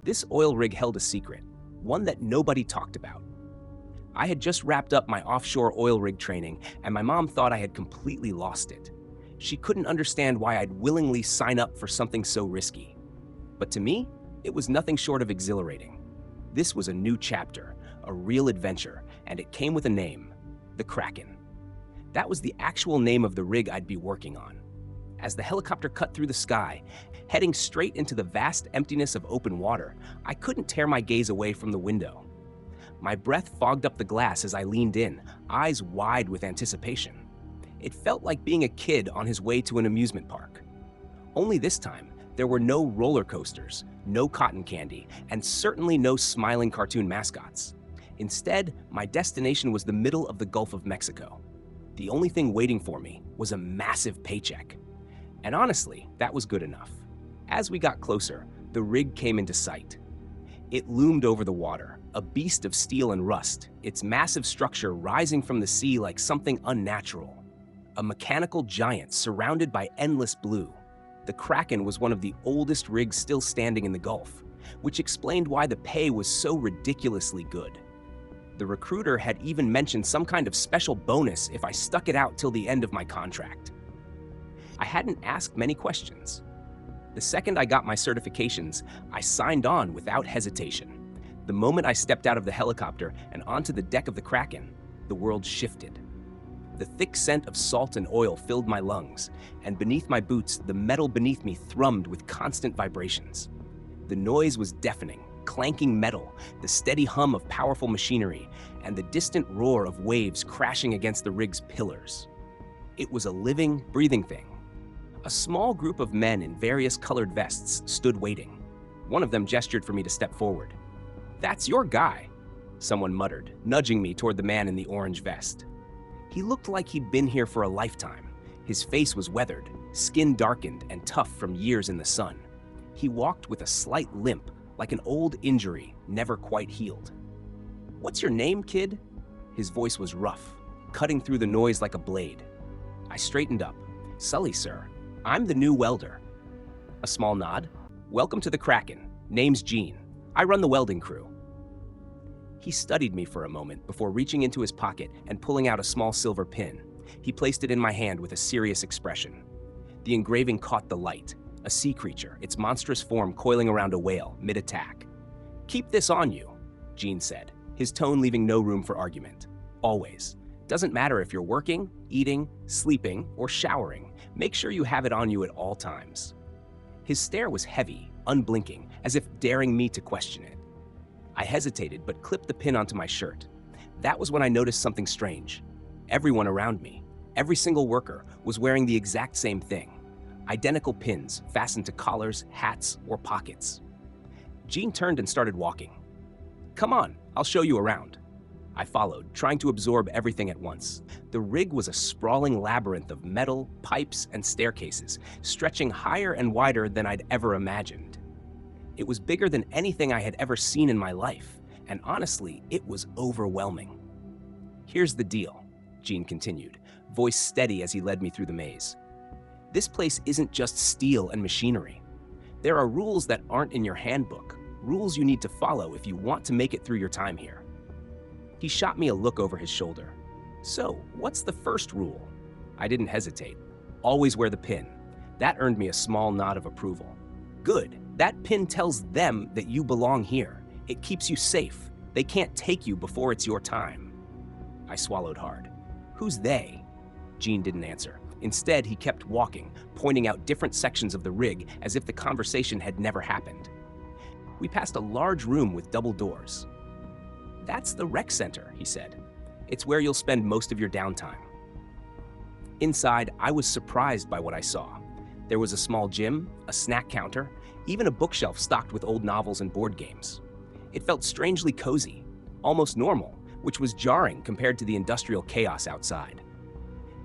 This oil rig held a secret, one that nobody talked about. I had just wrapped up my offshore oil rig training, and my mom thought I had completely lost it. She couldn't understand why I'd willingly sign up for something so risky. But to me, it was nothing short of exhilarating. This was a new chapter, a real adventure, and it came with a name: the Kraken. That was the actual name of the rig I'd be working on. As the helicopter cut through the sky, heading straight into the vast emptiness of open water, I couldn't tear my gaze away from the window. My breath fogged up the glass as I leaned in, eyes wide with anticipation. It felt like being a kid on his way to an amusement park. Only this time, there were no roller coasters, no cotton candy, and certainly no smiling cartoon mascots. Instead, my destination was the middle of the Gulf of Mexico. The only thing waiting for me was a massive paycheck. And honestly, that was good enough. As we got closer, the rig came into sight. It loomed over the water, a beast of steel and rust, its massive structure rising from the sea like something unnatural. A mechanical giant surrounded by endless blue. The Kraken was one of the oldest rigs still standing in the Gulf, which explained why the pay was so ridiculously good. The recruiter had even mentioned some kind of special bonus if I stuck it out till the end of my contract. I hadn't asked many questions. The second I got my certifications, I signed on without hesitation. The moment I stepped out of the helicopter and onto the deck of the Kraken, the world shifted. The thick scent of salt and oil filled my lungs, and beneath my boots, the metal beneath me thrummed with constant vibrations. The noise was deafening, clanking metal, the steady hum of powerful machinery, and the distant roar of waves crashing against the rig's pillars. It was a living, breathing thing. A small group of men in various colored vests stood waiting. One of them gestured for me to step forward. "That's your guy," someone muttered, nudging me toward the man in the orange vest. He looked like he'd been here for a lifetime. His face was weathered, skin darkened and tough from years in the sun. He walked with a slight limp, like an old injury never quite healed. "What's your name, kid?" His voice was rough, cutting through the noise like a blade. I straightened up. "Sully, sir. I'm the new welder." A small nod. "Welcome to the Kraken. Name's Gene. I run the welding crew." He studied me for a moment before reaching into his pocket and pulling out a small silver pin. He placed it in my hand with a serious expression. The engraving caught the light, a sea creature, its monstrous form coiling around a whale, mid-attack. "Keep this on you," Gene said, his tone leaving no room for argument. "Always. Doesn't matter if you're working, eating, sleeping, or showering. Make sure you have it on you at all times." His stare was heavy, unblinking, as if daring me to question it. I hesitated, but clipped the pin onto my shirt. That was when I noticed something strange. Everyone around me, every single worker, was wearing the exact same thing. Identical pins fastened to collars, hats, or pockets. Gene turned and started walking. "Come on, I'll show you around." I followed, trying to absorb everything at once. The rig was a sprawling labyrinth of metal, pipes, and staircases, stretching higher and wider than I'd ever imagined. It was bigger than anything I had ever seen in my life, and honestly, it was overwhelming. "Here's the deal," Gene continued, voice steady as he led me through the maze. "This place isn't just steel and machinery. There are rules that aren't in your handbook, rules you need to follow if you want to make it through your time here." He shot me a look over his shoulder. "So, what's the first rule?" I didn't hesitate. "Always wear the pin." That earned me a small nod of approval. "Good. That pin tells them that you belong here. It keeps you safe. They can't take you before it's your time." I swallowed hard. "Who's they?" Gene didn't answer. Instead, he kept walking, pointing out different sections of the rig as if the conversation had never happened. We passed a large room with double doors. "That's the rec center," he said. "It's where you'll spend most of your downtime." Inside, I was surprised by what I saw. There was a small gym, a snack counter, even a bookshelf stocked with old novels and board games. It felt strangely cozy, almost normal, which was jarring compared to the industrial chaos outside.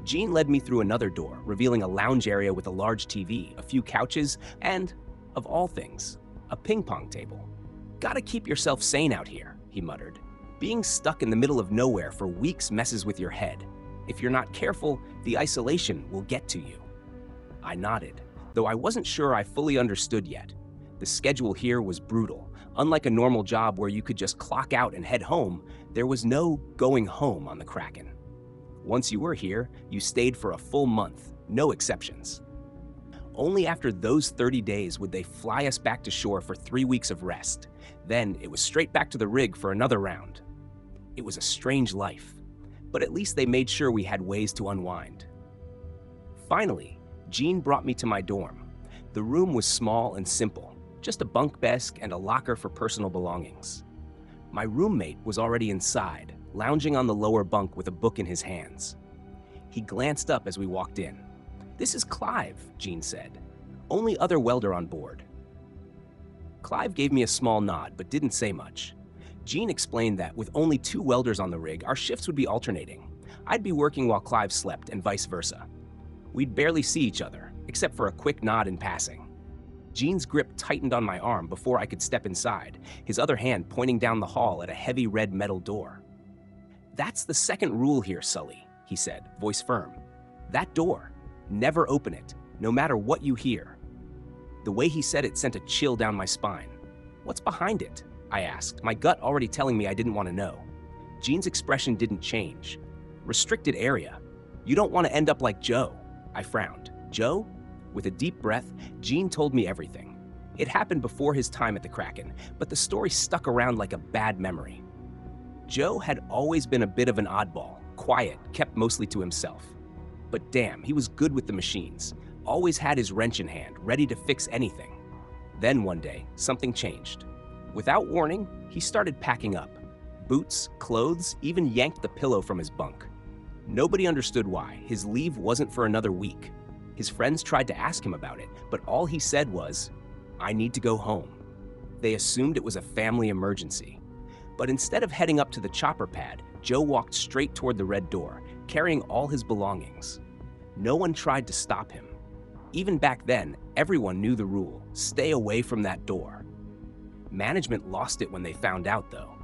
Gene led me through another door, revealing a lounge area with a large TV, a few couches, and, of all things, a ping pong table. "Gotta keep yourself sane out here," he muttered. "Being stuck in the middle of nowhere for weeks messes with your head. If you're not careful, the isolation will get to you." I nodded, though I wasn't sure I fully understood yet. The schedule here was brutal, Unlike a normal job where you could just clock out and head home, there was no going home on the Kraken. Once you were here, you stayed for a full month, no exceptions. Only after those 30 days would they fly us back to shore for 3 weeks of rest. Then it was straight back to the rig for another round. It was a strange life, but at least they made sure we had ways to unwind. Finally, Jean brought me to my dorm. The room was small and simple, just a bunk desk and a locker for personal belongings. My roommate was already inside, lounging on the lower bunk with a book in his hands. He glanced up as we walked in. "This is Clive," Jean said. "Only other welder on board." Clive gave me a small nod, but didn't say much. Jean explained that with only 2 welders on the rig, our shifts would be alternating. I'd be working while Clive slept, and vice versa. We'd barely see each other, except for a quick nod in passing. Jean's grip tightened on my arm before I could step inside, his other hand pointing down the hall at a heavy red metal door. "That's the second rule here, Sully," he said, voice firm. "That door. Never open it, no matter what you hear." The way he said it sent a chill down my spine. "What's behind it?" I asked, my gut already telling me I didn't want to know. Jean's expression didn't change. "Restricted area. You don't want to end up like Joe." I frowned. "Joe?" With a deep breath, Jean told me everything. It happened before his time at the Kraken, but the story stuck around like a bad memory. Joe had always been a bit of an oddball, quiet, kept mostly to himself. But damn, he was good with the machines, always had his wrench in hand, ready to fix anything. Then one day, something changed. Without warning, he started packing up. Boots, clothes, even yanked the pillow from his bunk. Nobody understood why. His leave wasn't for another week. His friends tried to ask him about it, but all he said was, "I need to go home." They assumed it was a family emergency. But instead of heading up to the chopper pad, Joe walked straight toward the red door, carrying all his belongings. No one tried to stop him. Even back then, everyone knew the rule: stay away from that door. Management lost it when they found out, though.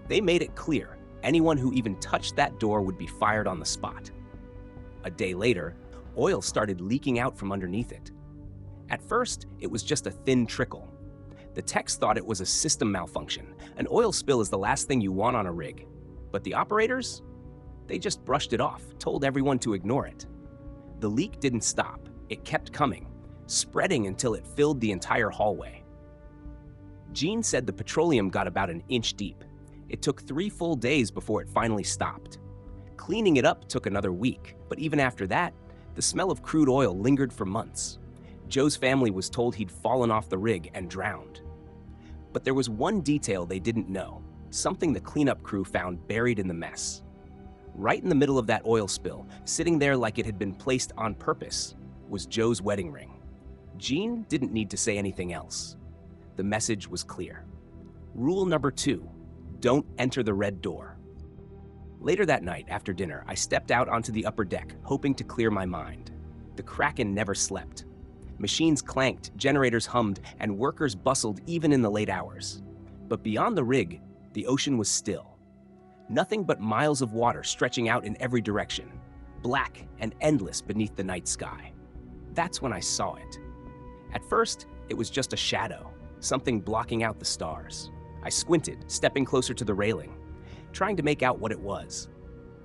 They made it clear anyone who even touched that door would be fired on the spot. A day later, oil started leaking out from underneath it. At first, it was just a thin trickle. The techs thought it was a system malfunction. An oil spill is the last thing you want on a rig. But the operators? They just brushed it off, told everyone to ignore it. The leak didn't stop. It kept coming, spreading until it filled the entire hallway. Jean said the petroleum got about an inch deep. It took 3 full days before it finally stopped. Cleaning it up took another week, but even after that, the smell of crude oil lingered for months. Joe's family was told he'd fallen off the rig and drowned. But there was one detail they didn't know, something the cleanup crew found buried in the mess. Right in the middle of that oil spill, sitting there like it had been placed on purpose, was Joe's wedding ring. Jean didn't need to say anything else. The message was clear. Rule number 2, don't enter the red door. Later that night, after dinner, I stepped out onto the upper deck, hoping to clear my mind. The Kraken never slept. Machines clanked, generators hummed, and workers bustled even in the late hours. But beyond the rig, the ocean was still. Nothing but miles of water stretching out in every direction, black and endless beneath the night sky. That's when I saw it. At first, it was just a shadow, something blocking out the stars. I squinted, stepping closer to the railing, trying to make out what it was.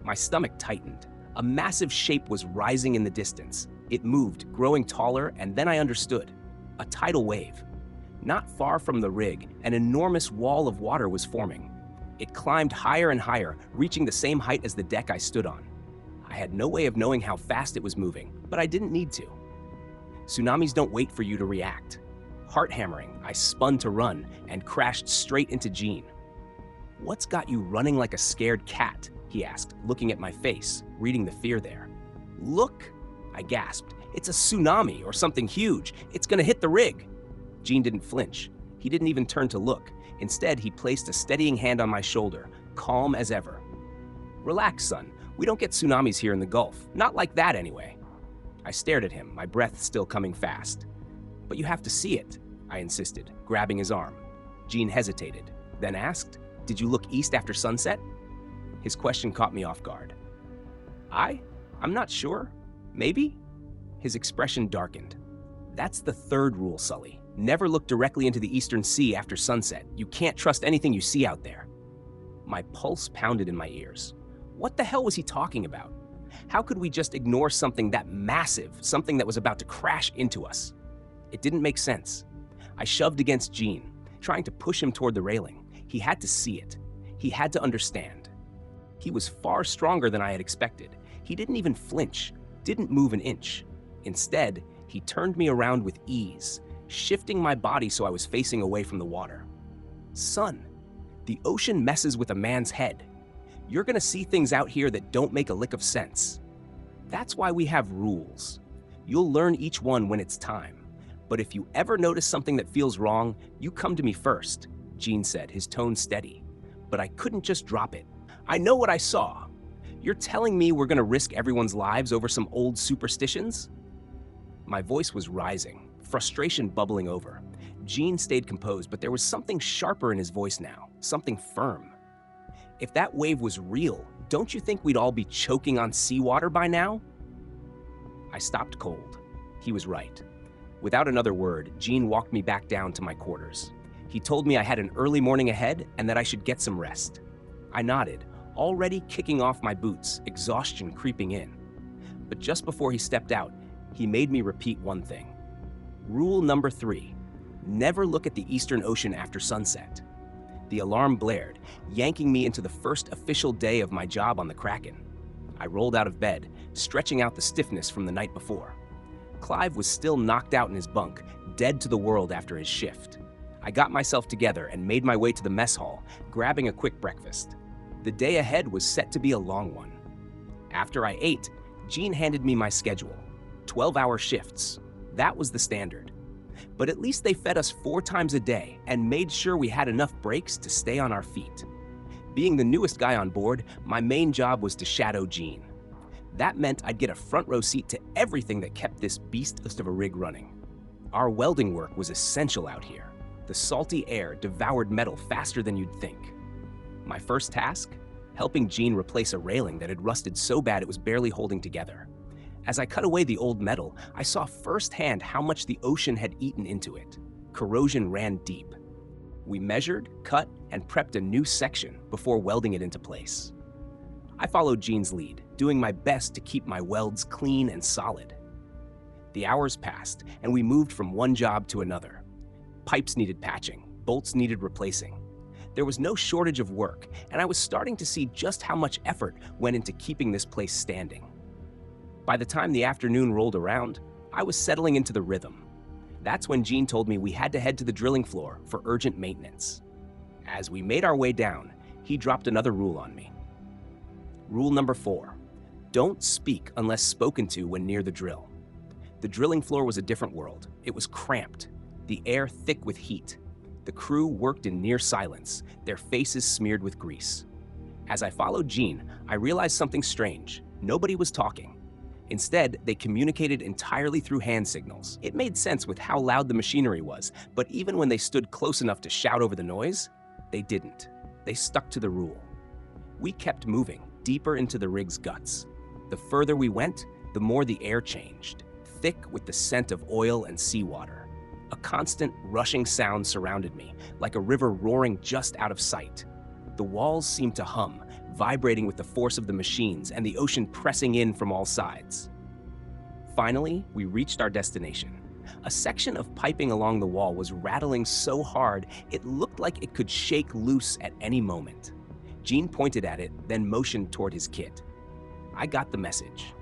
My stomach tightened. A massive shape was rising in the distance. It moved, growing taller, and then I understood. A tidal wave. Not far from the rig, an enormous wall of water was forming. It climbed higher and higher, reaching the same height as the deck I stood on. I had no way of knowing how fast it was moving, but I didn't need to. Tsunamis don't wait for you to react. Heart hammering, I spun to run and crashed straight into Jean. "What's got you running like a scared cat?" he asked, looking at my face, reading the fear there. "Look," I gasped. "It's a tsunami or something huge. It's gonna hit the rig." Jean didn't flinch. He didn't even turn to look. Instead, he placed a steadying hand on my shoulder, calm as ever. "Relax, son. We don't get tsunamis here in the Gulf. Not like that, anyway." I stared at him, my breath still coming fast. "But you have to see it," I insisted, grabbing his arm. Jean hesitated, then asked, "Did you look east after sunset?" His question caught me off guard. I'm not sure. Maybe?" His expression darkened. "That's the 3rd rule, Sully. Never look directly into the eastern sea after sunset. You can't trust anything you see out there. My pulse pounded in my ears. What the hell was he talking about? How could we just ignore something that massive, something that was about to crash into us? It didn't make sense. I shoved against Gene, trying to push him toward the railing. He had to see it. He had to understand. He was far stronger than I had expected. He didn't even flinch, didn't move an inch. Instead, he turned me around with ease, shifting my body so I was facing away from the water. Son, the ocean messes with a man's head. You're gonna see things out here that don't make a lick of sense. That's why we have rules. You'll learn each one when it's time. But if you ever notice something that feels wrong, you come to me first, Gene said, his tone steady. But I couldn't just drop it. I know what I saw. You're telling me we're gonna risk everyone's lives over some old superstitions? My voice was rising, frustration bubbling over. Gene stayed composed, but there was something sharper in his voice now, something firm. If that wave was real, don't you think we'd all be choking on seawater by now? I stopped cold. He was right. Without another word, Gene walked me back down to my quarters. He told me I had an early morning ahead and that I should get some rest. I nodded, already kicking off my boots, exhaustion creeping in. But just before he stepped out, he made me repeat one thing. Rule number 3, never look at the Eastern Ocean after sunset. The alarm blared, yanking me into the first official day of my job on the Kraken. I rolled out of bed, stretching out the stiffness from the night before. Clive was still knocked out in his bunk, dead to the world after his shift. I got myself together and made my way to the mess hall, grabbing a quick breakfast. The day ahead was set to be a long one. After I ate, Gene handed me my schedule. 12-hour shifts. That was the standard. But at least they fed us 4 times a day and made sure we had enough breaks to stay on our feet. Being the newest guy on board, my main job was to shadow Gene. That meant I'd get a front row seat to everything that kept this beast of a rig running. Our welding work was essential out here. The salty air devoured metal faster than you'd think. My first task? Helping Gene replace a railing that had rusted so bad it was barely holding together. As I cut away the old metal, I saw firsthand how much the ocean had eaten into it. Corrosion ran deep. We measured, cut, and prepped a new section before welding it into place. I followed Gene's lead, doing my best to keep my welds clean and solid. The hours passed, and we moved from one job to another. Pipes needed patching, bolts needed replacing. There was no shortage of work, and I was starting to see just how much effort went into keeping this place standing. By the time the afternoon rolled around, I was settling into the rhythm. That's when Gene told me we had to head to the drilling floor for urgent maintenance. As we made our way down, he dropped another rule on me. Rule number 4, don't speak unless spoken to when near the drill. The drilling floor was a different world. It was cramped, the air thick with heat. The crew worked in near silence, their faces smeared with grease. As I followed Gene, I realized something strange. Nobody was talking. Instead, they communicated entirely through hand signals. It made sense with how loud the machinery was, but even when they stood close enough to shout over the noise, they didn't. They stuck to the rule. We kept moving, deeper into the rig's guts. The further we went, the more the air changed, thick with the scent of oil and seawater. A constant, rushing sound surrounded me, like a river roaring just out of sight. The walls seemed to hum, vibrating with the force of the machines and the ocean pressing in from all sides. Finally, we reached our destination. A section of piping along the wall was rattling so hard it looked like it could shake loose at any moment. Gene pointed at it, then motioned toward his kit. I got the message.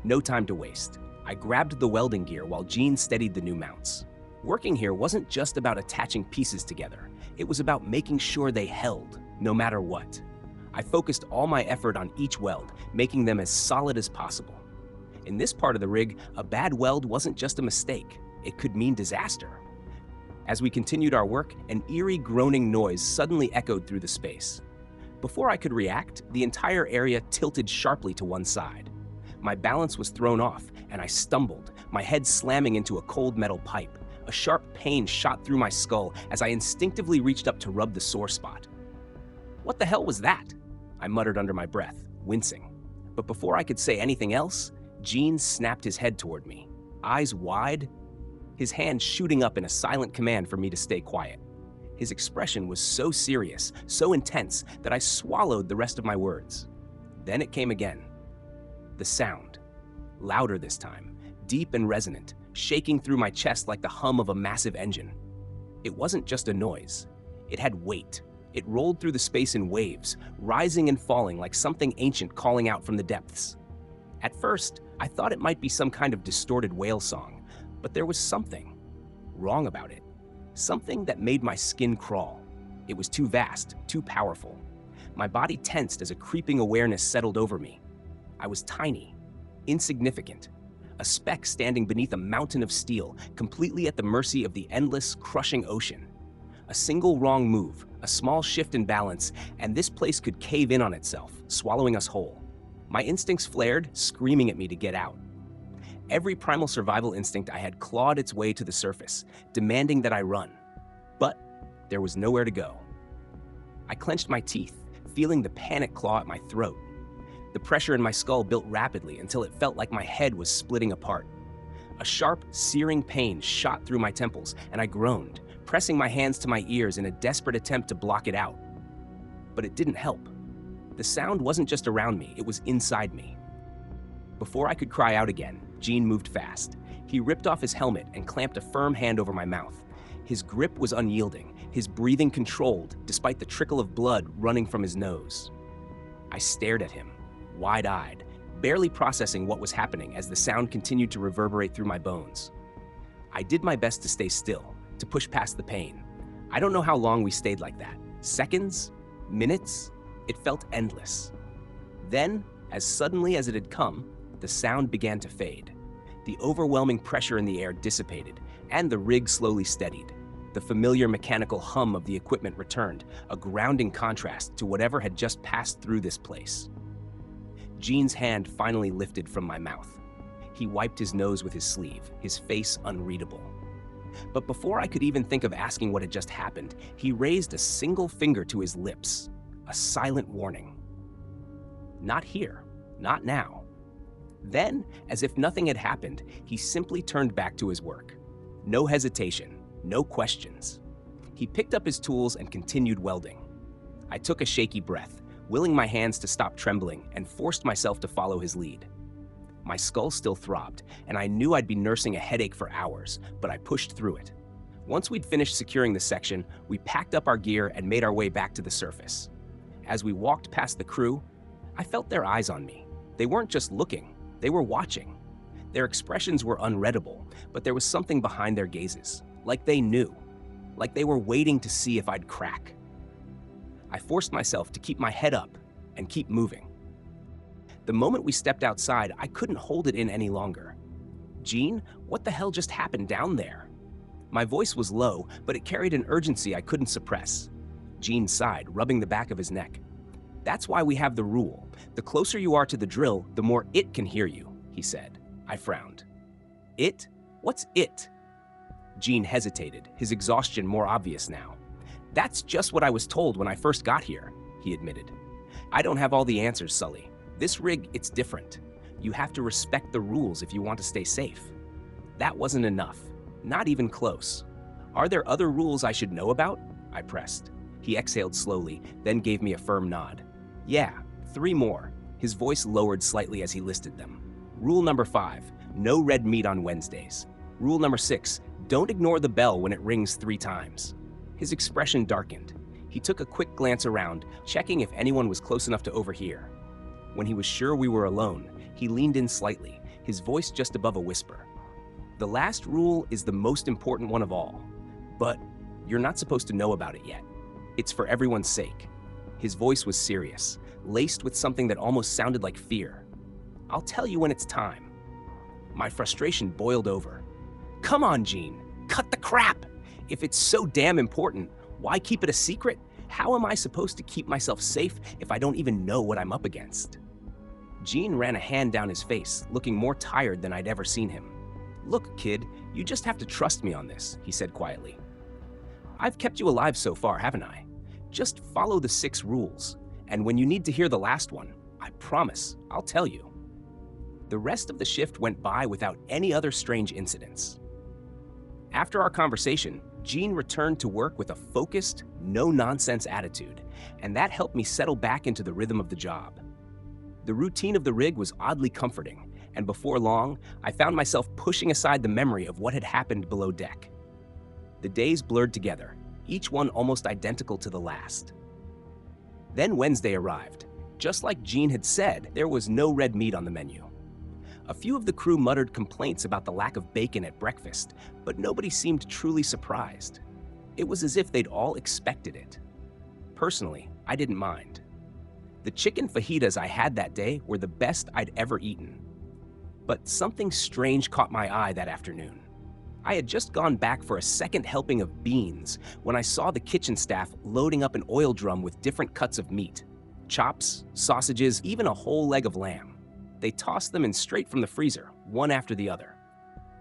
No time to waste. I grabbed the welding gear while Gene steadied the new mounts. Working here wasn't just about attaching pieces together. It was about making sure they held, no matter what. I focused all my effort on each weld, making them as solid as possible. In this part of the rig, a bad weld wasn't just a mistake. It could mean disaster. As we continued our work, an eerie groaning noise suddenly echoed through the space. Before I could react, the entire area tilted sharply to one side. My balance was thrown off, and I stumbled, my head slamming into a cold metal pipe. A sharp pain shot through my skull as I instinctively reached up to rub the sore spot. What the hell was that? I muttered under my breath, wincing. But before I could say anything else, Gene snapped his head toward me, eyes wide. his hand shooting up in a silent command for me to stay quiet. His expression was so serious, so intense, that I swallowed the rest of my words. Then it came again. The sound. Louder this time, deep and resonant, shaking through my chest like the hum of a massive engine. It wasn't just a noise. It had weight. It rolled through the space in waves, rising and falling like something ancient calling out from the depths. At first, I thought it might be some kind of distorted whale song, but there was something wrong about it. Something that made my skin crawl. It was too vast, too powerful. My body tensed as a creeping awareness settled over me. I was tiny, insignificant, a speck standing beneath a mountain of steel, completely at the mercy of the endless, crushing ocean. A single wrong move, a small shift in balance, and this place could cave in on itself, swallowing us whole. My instincts flared, screaming at me to get out. Every primal survival instinct I had clawed its way to the surface, demanding that I run. But there was nowhere to go. I clenched my teeth, feeling the panic claw at my throat. The pressure in my skull built rapidly until it felt like my head was splitting apart. A sharp, searing pain shot through my temples, and I groaned, pressing my hands to my ears in a desperate attempt to block it out. But it didn't help. The sound wasn't just around me, it was inside me. Before I could cry out again, Gene moved fast. He ripped off his helmet and clamped a firm hand over my mouth. His grip was unyielding, his breathing controlled, despite the trickle of blood running from his nose. I stared at him, wide-eyed, barely processing what was happening as the sound continued to reverberate through my bones. I did my best to stay still, to push past the pain. I don't know how long we stayed like that. Seconds? Minutes? It felt endless. Then, as suddenly as it had come, the sound began to fade. The overwhelming pressure in the air dissipated, and the rig slowly steadied. The familiar mechanical hum of the equipment returned, a grounding contrast to whatever had just passed through this place. Gene's hand finally lifted from my mouth. He wiped his nose with his sleeve, his face unreadable. But before I could even think of asking what had just happened, he raised a single finger to his lips, a silent warning. Not here, not now. Then, as if nothing had happened, he simply turned back to his work. No hesitation, no questions. He picked up his tools and continued welding. I took a shaky breath, willing my hands to stop trembling, and forced myself to follow his lead. My skull still throbbed, and I knew I'd be nursing a headache for hours, but I pushed through it. Once we'd finished securing the section, we packed up our gear and made our way back to the surface. As we walked past the crew, I felt their eyes on me. They weren't just looking, they were watching. Their expressions were unreadable, but there was something behind their gazes, like they knew, like they were waiting to see if I'd crack. I forced myself to keep my head up and keep moving. The moment we stepped outside, I couldn't hold it in any longer. Gene, what the hell just happened down there? My voice was low, but it carried an urgency I couldn't suppress. Gene sighed, rubbing the back of his neck. That's why we have the rule. The closer you are to the drill, the more it can hear you, he said. I frowned. It? What's it? Gene hesitated, his exhaustion more obvious now. That's just what I was told when I first got here, he admitted. I don't have all the answers, Sully. This rig, it's different. You have to respect the rules if you want to stay safe. That wasn't enough. Not even close. Are there other rules I should know about? I pressed. He exhaled slowly, then gave me a firm nod. Yeah, 3 more. His voice lowered slightly as he listed them. Rule number 5, no red meat on Wednesdays. Rule number 6, don't ignore the bell when it rings 3 times. His expression darkened. He took a quick glance around, checking if anyone was close enough to overhear. When he was sure we were alone, he leaned in slightly, his voice just above a whisper. The last rule is the most important one of all, but you're not supposed to know about it yet. It's for everyone's sake. His voice was serious, laced with something that almost sounded like fear. I'll tell you when it's time. My frustration boiled over. Come on, Gene, cut the crap! If it's so damn important, why keep it a secret? How am I supposed to keep myself safe if I don't even know what I'm up against? Gene ran a hand down his face, looking more tired than I'd ever seen him. Look, kid, you just have to trust me on this, he said quietly. I've kept you alive so far, haven't I? Just follow the 6 rules, and when you need to hear the last one, I promise, I'll tell you. The rest of the shift went by without any other strange incidents. After our conversation, Jean returned to work with a focused, no-nonsense attitude, and that helped me settle back into the rhythm of the job. The routine of the rig was oddly comforting, and before long, I found myself pushing aside the memory of what had happened below deck. The days blurred together, each one almost identical to the last. Then Wednesday arrived. Just like Jean had said, there was no red meat on the menu. A few of the crew muttered complaints about the lack of bacon at breakfast, but nobody seemed truly surprised. It was as if they'd all expected it. Personally, I didn't mind. The chicken fajitas I had that day were the best I'd ever eaten. But something strange caught my eye that afternoon. I had just gone back for a second helping of beans when I saw the kitchen staff loading up an oil drum with different cuts of meat. Chops, sausages, even a whole leg of lamb. They tossed them in straight from the freezer, one after the other.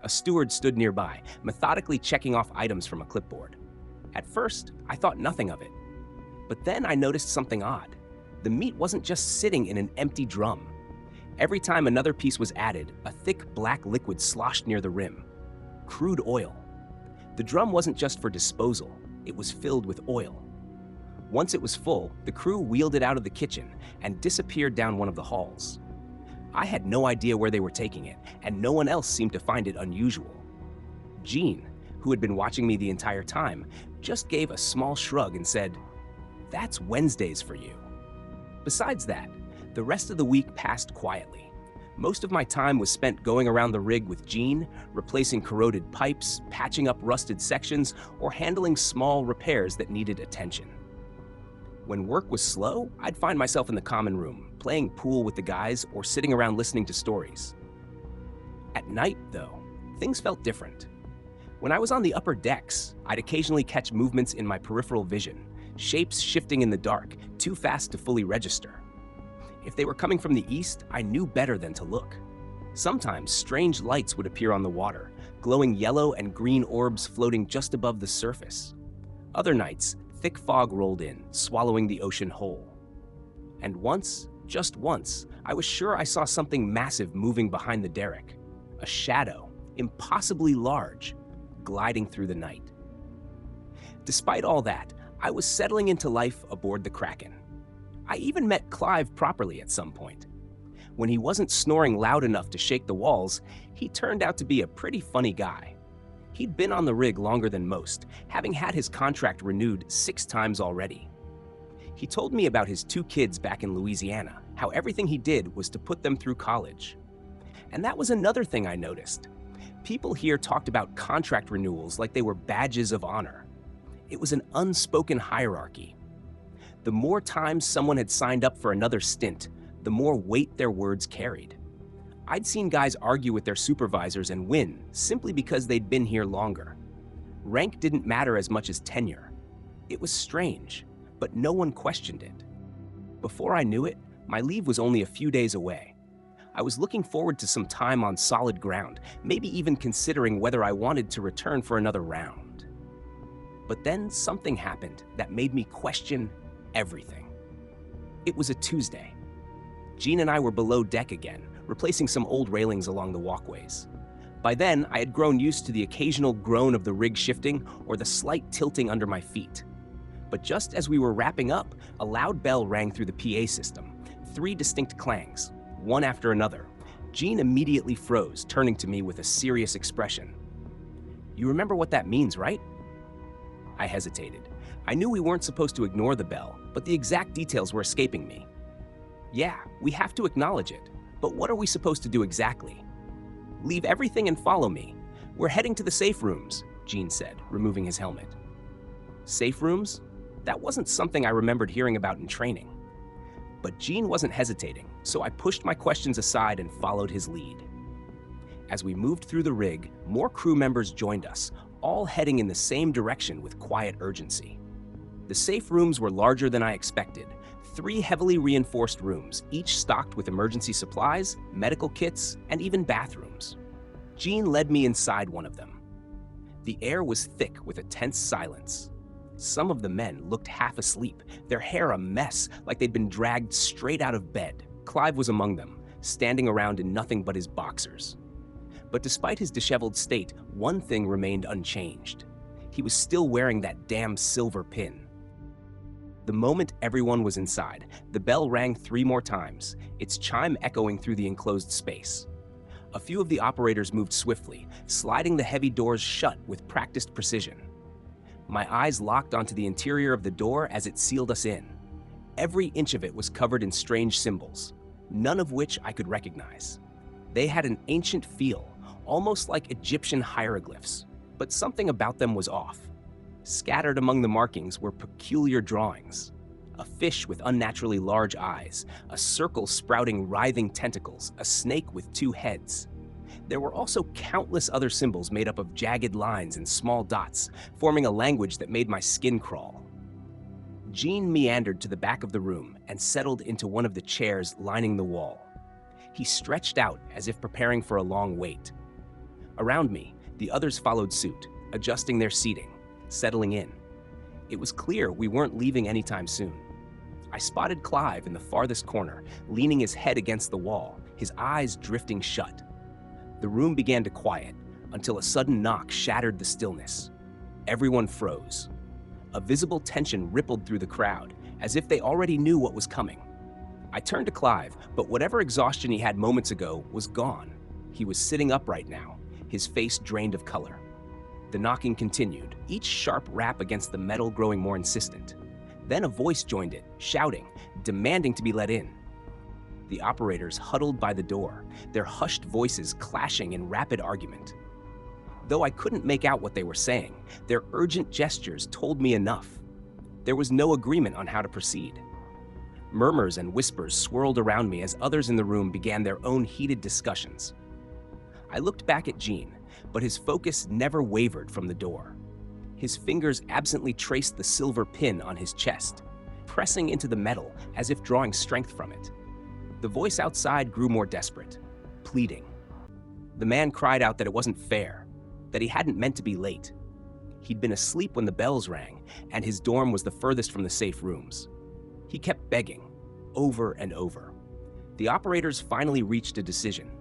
A steward stood nearby, methodically checking off items from a clipboard. At first, I thought nothing of it. But then I noticed something odd. The meat wasn't just sitting in an empty drum. Every time another piece was added, a thick black liquid sloshed near the rim. Crude oil. The drum wasn't just for disposal, it was filled with oil. Once it was full, the crew wheeled it out of the kitchen and disappeared down one of the halls. I had no idea where they were taking it, and no one else seemed to find it unusual. Jean, who had been watching me the entire time, just gave a small shrug and said, "That's Wednesdays for you." Besides that, the rest of the week passed quietly. Most of my time was spent going around the rig with Jean, replacing corroded pipes, patching up rusted sections, or handling small repairs that needed attention. When work was slow, I'd find myself in the common room, playing pool with the guys or sitting around listening to stories. At night, though, things felt different. When I was on the upper decks, I'd occasionally catch movements in my peripheral vision, shapes shifting in the dark, too fast to fully register. If they were coming from the east, I knew better than to look. Sometimes strange lights would appear on the water, glowing yellow and green orbs floating just above the surface. Other nights, thick fog rolled in, swallowing the ocean whole. And once, just once, I was sure I saw something massive moving behind the derrick. A shadow, impossibly large, gliding through the night. Despite all that, I was settling into life aboard the Kraken. I even met Clive properly at some point. When he wasn't snoring loud enough to shake the walls, he turned out to be a pretty funny guy. He'd been on the rig longer than most, having had his contract renewed 6 times already. He told me about his 2 kids back in Louisiana, how everything he did was to put them through college. And that was another thing I noticed. People here talked about contract renewals like they were badges of honor. It was an unspoken hierarchy. The more times someone had signed up for another stint, the more weight their words carried. I'd seen guys argue with their supervisors and win simply because they'd been here longer. Rank didn't matter as much as tenure. It was strange, but no one questioned it. Before I knew it, my leave was only a few days away. I was looking forward to some time on solid ground, maybe even considering whether I wanted to return for another round. But then something happened that made me question everything. It was a Tuesday. Jean and I were below deck again, replacing some old railings along the walkways. By then, I had grown used to the occasional groan of the rig shifting or the slight tilting under my feet. But just as we were wrapping up, a loud bell rang through the PA system, 3 distinct clangs, one after another. Jean immediately froze, turning to me with a serious expression. "You remember what that means, right?" I hesitated. I knew we weren't supposed to ignore the bell, but the exact details were escaping me. "Yeah, we have to acknowledge it, but what are we supposed to do exactly?" "Leave everything and follow me. We're heading to the safe rooms," Jean said, removing his helmet. Safe rooms? That wasn't something I remembered hearing about in training. But Jean wasn't hesitating, so I pushed my questions aside and followed his lead. As we moved through the rig, more crew members joined us, all heading in the same direction with quiet urgency. The safe rooms were larger than I expected. 3 heavily reinforced rooms, each stocked with emergency supplies, medical kits, and even bathrooms. Jean led me inside one of them. The air was thick with a tense silence. Some of the men looked half asleep, their hair a mess, like they'd been dragged straight out of bed. Clive was among them, standing around in nothing but his boxers. But despite his disheveled state, one thing remained unchanged. He was still wearing that damn silver pin. The moment everyone was inside, the bell rang 3 more times, its chime echoing through the enclosed space. A few of the operators moved swiftly, sliding the heavy doors shut with practiced precision. My eyes locked onto the interior of the door as it sealed us in. Every inch of it was covered in strange symbols, none of which I could recognize. They had an ancient feel, almost like Egyptian hieroglyphs, but something about them was off. Scattered among the markings were peculiar drawings. A fish with unnaturally large eyes, a circle sprouting writhing tentacles, a snake with 2 heads. There were also countless other symbols made up of jagged lines and small dots, forming a language that made my skin crawl. Gene meandered to the back of the room and settled into one of the chairs lining the wall. He stretched out as if preparing for a long wait. Around me, the others followed suit, adjusting their seating, settling in. It was clear we weren't leaving anytime soon. I spotted Clive in the farthest corner, leaning his head against the wall, his eyes drifting shut. The room began to quiet until a sudden knock shattered the stillness. Everyone froze. A visible tension rippled through the crowd, as if they already knew what was coming. I turned to Clive, but whatever exhaustion he had moments ago was gone. He was sitting upright now, his face drained of color. The knocking continued, each sharp rap against the metal growing more insistent. Then a voice joined it, shouting, demanding to be let in. The operators huddled by the door, their hushed voices clashing in rapid argument. Though I couldn't make out what they were saying, their urgent gestures told me enough. There was no agreement on how to proceed. Murmurs and whispers swirled around me as others in the room began their own heated discussions. I looked back at Gene, but his focus never wavered from the door. His fingers absently traced the silver pin on his chest, pressing into the metal as if drawing strength from it. The voice outside grew more desperate, pleading. The man cried out that it wasn't fair, that he hadn't meant to be late. He'd been asleep when the bells rang, and his dorm was the furthest from the safe rooms. He kept begging, over and over. The operators finally reached a decision.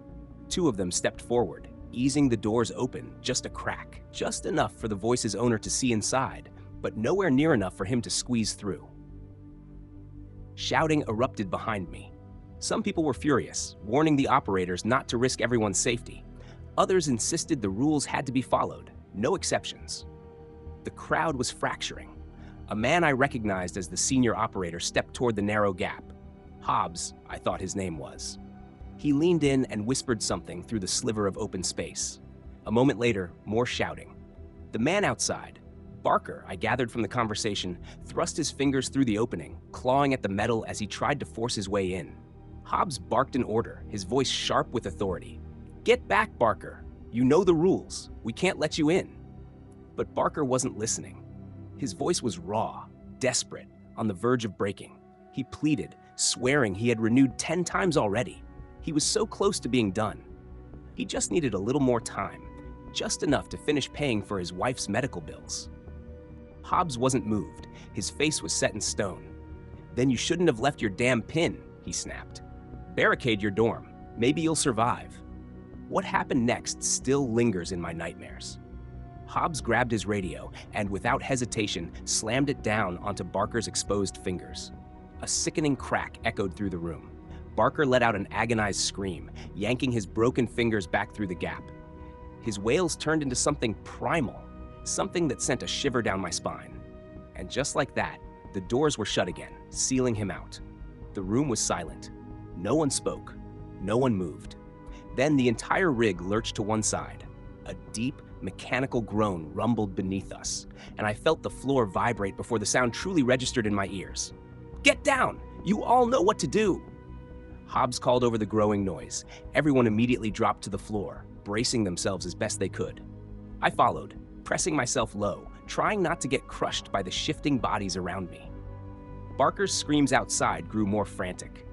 2 of them stepped forward, easing the doors open just a crack, just enough for the voice's owner to see inside, but nowhere near enough for him to squeeze through. Shouting erupted behind me. Some people were furious, warning the operators not to risk everyone's safety. Others insisted the rules had to be followed, no exceptions. The crowd was fracturing. A man I recognized as the senior operator stepped toward the narrow gap. Hobbs, I thought his name was. He leaned in and whispered something through the sliver of open space. A moment later, more shouting. The man outside, Barker, I gathered from the conversation, thrust his fingers through the opening, clawing at the metal as he tried to force his way in. Hobbs barked an order, his voice sharp with authority. "Get back, Barker. You know the rules. We can't let you in." But Barker wasn't listening. His voice was raw, desperate, on the verge of breaking. He pleaded, swearing he had renewed 10 times already. He was so close to being done. He just needed a little more time, just enough to finish paying for his wife's medical bills. Hobbs wasn't moved. His face was set in stone. "Then you shouldn't have left your damn pin," he snapped. "Barricade your dorm. Maybe you'll survive." What happened next still lingers in my nightmares. Hobbs grabbed his radio and, without hesitation, slammed it down onto Barker's exposed fingers. A sickening crack echoed through the room. Barker let out an agonized scream, yanking his broken fingers back through the gap. His wails turned into something primal, something that sent a shiver down my spine. And just like that, the doors were shut again, sealing him out. The room was silent. No one spoke. No one moved. Then the entire rig lurched to one side. A deep, mechanical groan rumbled beneath us, and I felt the floor vibrate before the sound truly registered in my ears. "Get down! You all know what to do!" Hobbs called over the growing noise. Everyone immediately dropped to the floor, bracing themselves as best they could. I followed, pressing myself low, trying not to get crushed by the shifting bodies around me. Barker's screams outside grew more frantic.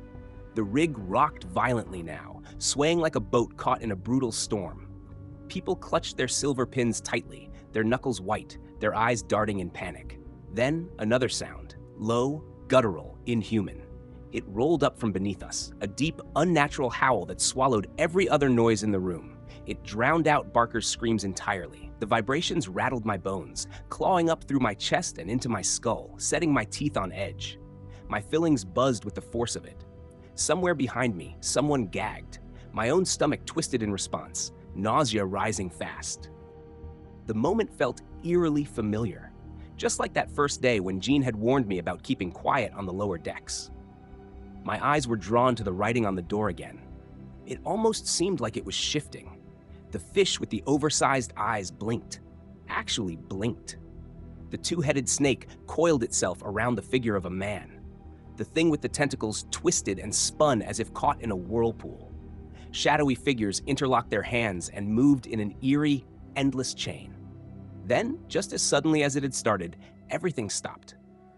The rig rocked violently now, swaying like a boat caught in a brutal storm. People clutched their silver pins tightly, their knuckles white, their eyes darting in panic. Then another sound, low, guttural, inhuman. It rolled up from beneath us, a deep, unnatural howl that swallowed every other noise in the room. It drowned out Barker's screams entirely. The vibrations rattled my bones, clawing up through my chest and into my skull, setting my teeth on edge. My fillings buzzed with the force of it. Somewhere behind me, someone gagged. My own stomach twisted in response, nausea rising fast. The moment felt eerily familiar, just like that first day when Jean had warned me about keeping quiet on the lower decks. My eyes were drawn to the writing on the door again. It almost seemed like it was shifting. The fish with the oversized eyes blinked. Actually blinked. The two-headed snake coiled itself around the figure of a man. The thing with the tentacles twisted and spun as if caught in a whirlpool. Shadowy figures interlocked their hands and moved in an eerie, endless chain. Then, just as suddenly as it had started, everything stopped.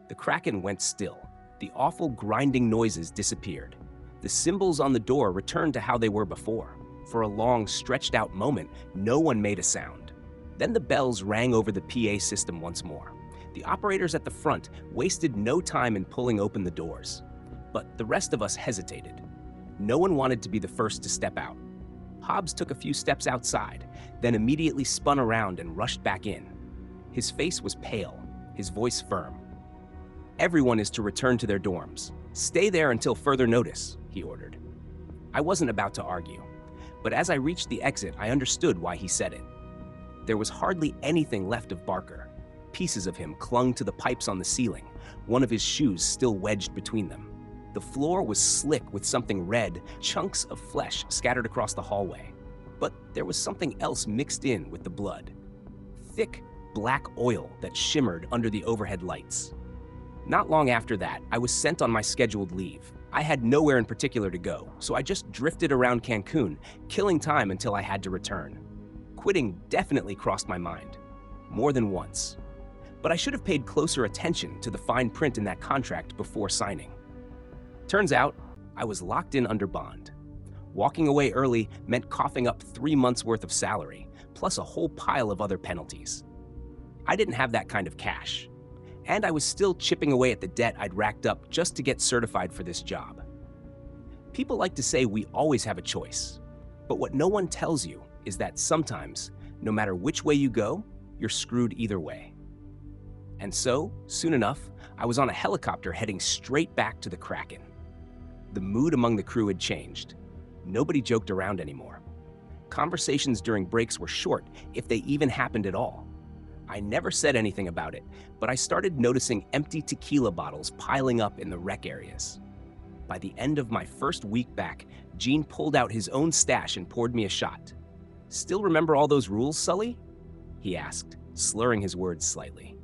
The Kraken went still. The awful grinding noises disappeared. The symbols on the door returned to how they were before. For a long, stretched-out moment, no one made a sound. Then the bells rang over the PA system once more. The operators at the front wasted no time in pulling open the doors. But the rest of us hesitated. No one wanted to be the first to step out. Hobbs took a few steps outside, then immediately spun around and rushed back in. His face was pale, his voice firm. "Everyone is to return to their dorms. Stay there until further notice," he ordered. I wasn't about to argue, but as I reached the exit, I understood why he said it. There was hardly anything left of Barker. Pieces of him clung to the pipes on the ceiling, one of his shoes still wedged between them. The floor was slick with something red, chunks of flesh scattered across the hallway. But there was something else mixed in with the blood. Thick, black oil that shimmered under the overhead lights. Not long after that, I was sent on my scheduled leave. I had nowhere in particular to go, so I just drifted around Cancun, killing time until I had to return. Quitting definitely crossed my mind, more than once. But I should have paid closer attention to the fine print in that contract before signing. Turns out, I was locked in under bond. Walking away early meant coughing up 3 months' worth of salary, plus a whole pile of other penalties. I didn't have that kind of cash, and I was still chipping away at the debt I'd racked up just to get certified for this job. People like to say we always have a choice, but what no one tells you is that sometimes, no matter which way you go, you're screwed either way. And so, soon enough, I was on a helicopter heading straight back to the Kraken. The mood among the crew had changed. Nobody joked around anymore. Conversations during breaks were short, if they even happened at all. I never said anything about it, but I started noticing empty tequila bottles piling up in the rec areas. By the end of my first week back, Gene pulled out his own stash and poured me a shot. "Still remember all those rules, Sully?" he asked, slurring his words slightly.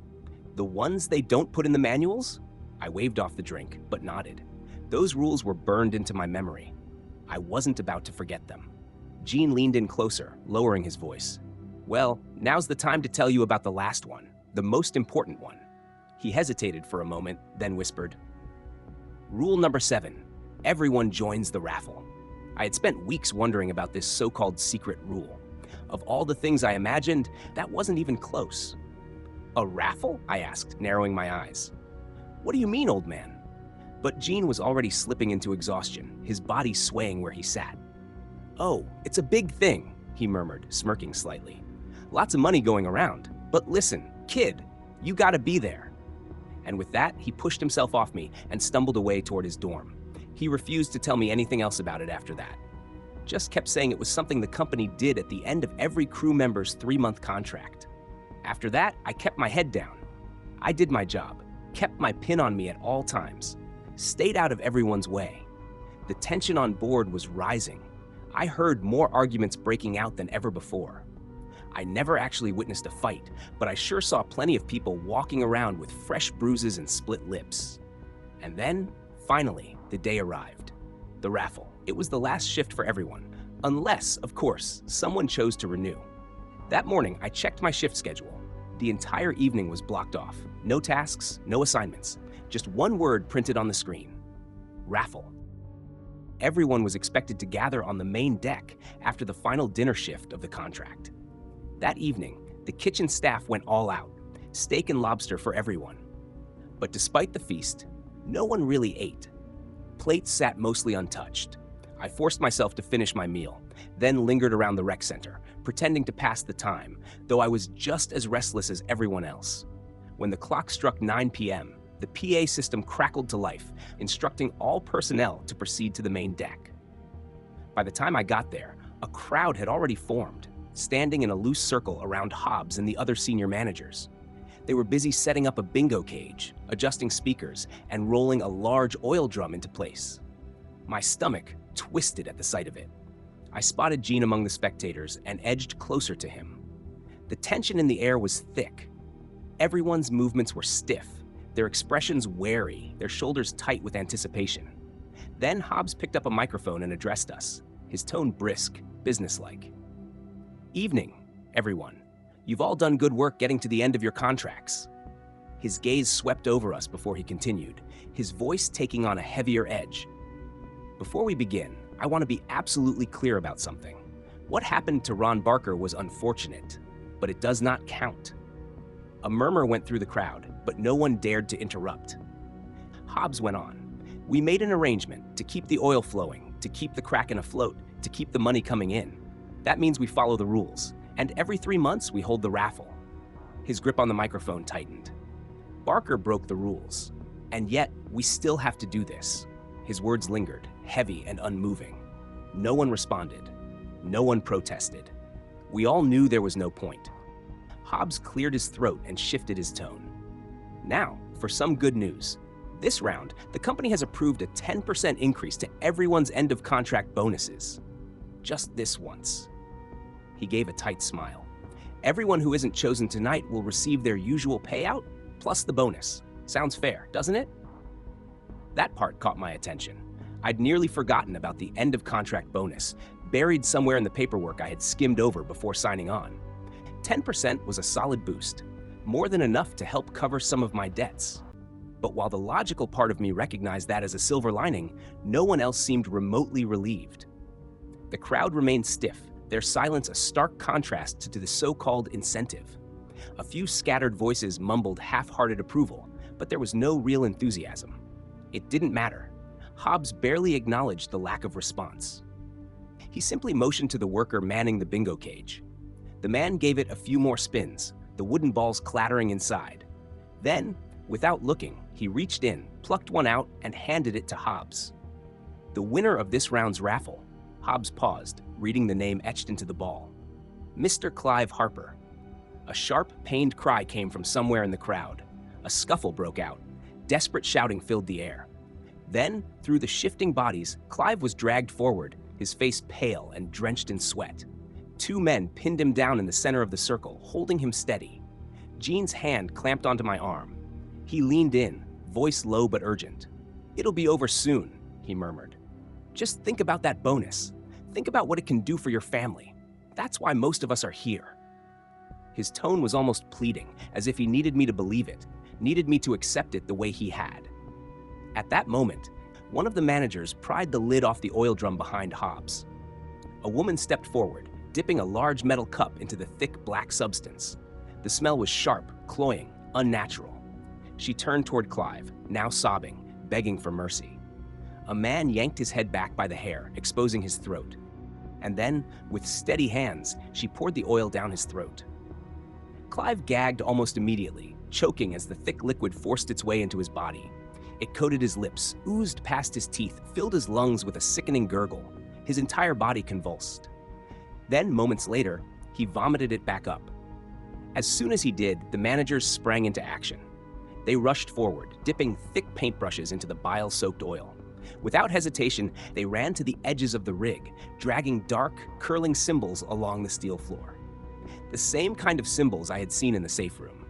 "The ones they don't put in the manuals?" I waved off the drink, but nodded. Those rules were burned into my memory. I wasn't about to forget them. Gene leaned in closer, lowering his voice. "Well, now's the time to tell you about the last one, the most important one." He hesitated for a moment, then whispered, "Rule number 7, everyone joins the raffle." I had spent weeks wondering about this so-called secret rule. Of all the things I imagined, that wasn't even close. "A raffle?" I asked, narrowing my eyes. "What do you mean, old man?" But Gene was already slipping into exhaustion, his body swaying where he sat. "Oh, it's a big thing," he murmured, smirking slightly. "Lots of money going around. But listen, kid, you gotta be there." And with that, he pushed himself off me and stumbled away toward his dorm. He refused to tell me anything else about it after that. Just kept saying it was something the company did at the end of every crew member's 3-month contract. After that, I kept my head down. I did my job, kept my pin on me at all times, stayed out of everyone's way. The tension on board was rising. I heard more arguments breaking out than ever before. I never actually witnessed a fight, but I sure saw plenty of people walking around with fresh bruises and split lips. And then, finally, the day arrived. The raffle. It was the last shift for everyone, unless, of course, someone chose to renew. That morning, I checked my shift schedule. The entire evening was blocked off. No tasks, no assignments. Just one word printed on the screen. Raffle. Everyone was expected to gather on the main deck after the final dinner shift of the contract. That evening, the kitchen staff went all out, steak and lobster for everyone. But despite the feast, no one really ate. Plates sat mostly untouched. I forced myself to finish my meal, then lingered around the rec center, pretending to pass the time, though I was just as restless as everyone else. When the clock struck 9 p.m., the PA system crackled to life, instructing all personnel to proceed to the main deck. By the time I got there, a crowd had already formed, standing in a loose circle around Hobbs and the other senior managers. They were busy setting up a bingo cage, adjusting speakers, and rolling a large oil drum into place. My stomach twisted at the sight of it. I spotted Gene among the spectators and edged closer to him. The tension in the air was thick. Everyone's movements were stiff, their expressions wary, their shoulders tight with anticipation. Then Hobbs picked up a microphone and addressed us, his tone brisk, businesslike. "Evening, everyone. You've all done good work getting to the end of your contracts." His gaze swept over us before he continued, his voice taking on a heavier edge. "Before we begin, I want to be absolutely clear about something. What happened to Ron Barker was unfortunate, but it does not count." A murmur went through the crowd, but no one dared to interrupt. Hobbs went on. "We made an arrangement to keep the oil flowing, to keep the Kraken afloat, to keep the money coming in. That means we follow the rules, and every 3 months we hold the raffle." His grip on the microphone tightened. "Barker broke the rules, and yet we still have to do this." His words lingered, heavy and unmoving. No one responded. No one protested. We all knew there was no point. Hobbs cleared his throat and shifted his tone. "Now, for some good news. This round, the company has approved a 10% increase to everyone's end-of-contract bonuses. Just this once." He gave a tight smile. "Everyone who isn't chosen tonight will receive their usual payout, plus the bonus. Sounds fair, doesn't it?" That part caught my attention. I'd nearly forgotten about the end-of-contract bonus, buried somewhere in the paperwork I had skimmed over before signing on. 10% was a solid boost, more than enough to help cover some of my debts. But while the logical part of me recognized that as a silver lining, no one else seemed remotely relieved. The crowd remained stiff, their silence a stark contrast to the so-called incentive. A few scattered voices mumbled half-hearted approval, but there was no real enthusiasm. It didn't matter. Hobbs barely acknowledged the lack of response. He simply motioned to the worker manning the bingo cage. The man gave it a few more spins, the wooden balls clattering inside. Then, without looking, he reached in, plucked one out, and handed it to Hobbs. "The winner of this round's raffle." Hobbs paused, reading the name etched into the ball. "Mr. Clive Harper." A sharp, pained cry came from somewhere in the crowd. A scuffle broke out. Desperate shouting filled the air. Then, through the shifting bodies, Clive was dragged forward, his face pale and drenched in sweat. 2 men pinned him down in the center of the circle, holding him steady. Gene's hand clamped onto my arm. He leaned in, voice low but urgent. "It'll be over soon," he murmured. "Just think about that bonus. Think about what it can do for your family. That's why most of us are here." His tone was almost pleading, as if he needed me to believe it, needed me to accept it the way he had. At that moment, one of the managers pried the lid off the oil drum behind Hobbs. A woman stepped forward, dipping a large metal cup into the thick black substance. The smell was sharp, cloying, unnatural. She turned toward Clive, now sobbing, begging for mercy. A man yanked his head back by the hair, exposing his throat. And then, with steady hands, she poured the oil down his throat. Clive gagged almost immediately, choking as the thick liquid forced its way into his body. It coated his lips, oozed past his teeth, filled his lungs with a sickening gurgle. His entire body convulsed. Then, moments later, he vomited it back up. As soon as he did, the managers sprang into action. They rushed forward, dipping thick paintbrushes into the bile-soaked oil. Without hesitation, they ran to the edges of the rig, dragging dark, curling symbols along the steel floor. The same kind of symbols I had seen in the safe room.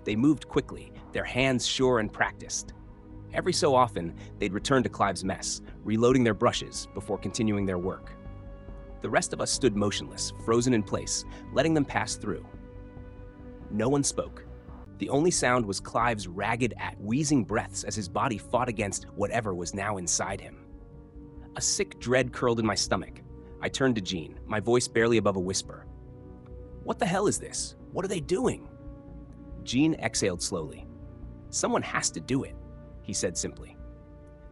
They moved quickly, their hands sure and practiced. Every so often, they'd return to Clive's mess, reloading their brushes before continuing their work. The rest of us stood motionless, frozen in place, letting them pass through. No one spoke. The only sound was Clive's ragged, wheezing breaths as his body fought against whatever was now inside him. A sick dread curled in my stomach. I turned to Gene, my voice barely above a whisper. "What the hell is this? What are they doing?" Gene exhaled slowly. "Someone has to do it," he said simply.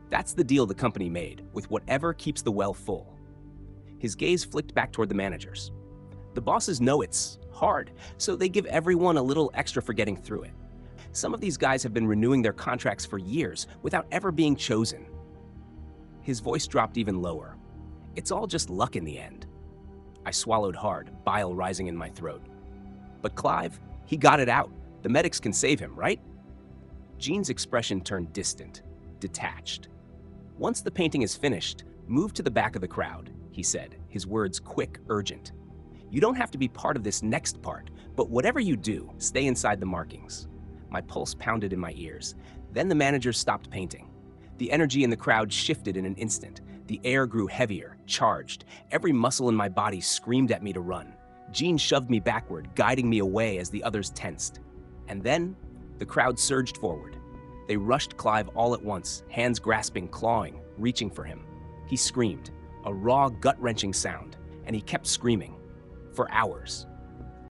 "That's the deal the company made, with whatever keeps the well full." His gaze flicked back toward the managers. The bosses know it's hard, so they give everyone a little extra for getting through it. Some of these guys have been renewing their contracts for years without ever being chosen. His voice dropped even lower. It's all just luck in the end. I swallowed hard, bile rising in my throat. But Clive, he got it out. The medics can save him, right? Gene's expression turned distant, detached. Once the painting is finished, move to the back of the crowd, he said, his words quick, urgent. You don't have to be part of this next part, but whatever you do, stay inside the markings. My pulse pounded in my ears. Then the manager stopped painting. The energy in the crowd shifted in an instant. The air grew heavier, charged. Every muscle in my body screamed at me to run. Gene shoved me backward, guiding me away as the others tensed. And then, the crowd surged forward. They rushed Clive all at once, hands grasping, clawing, reaching for him. He screamed, a raw, gut-wrenching sound, and he kept screaming. For hours.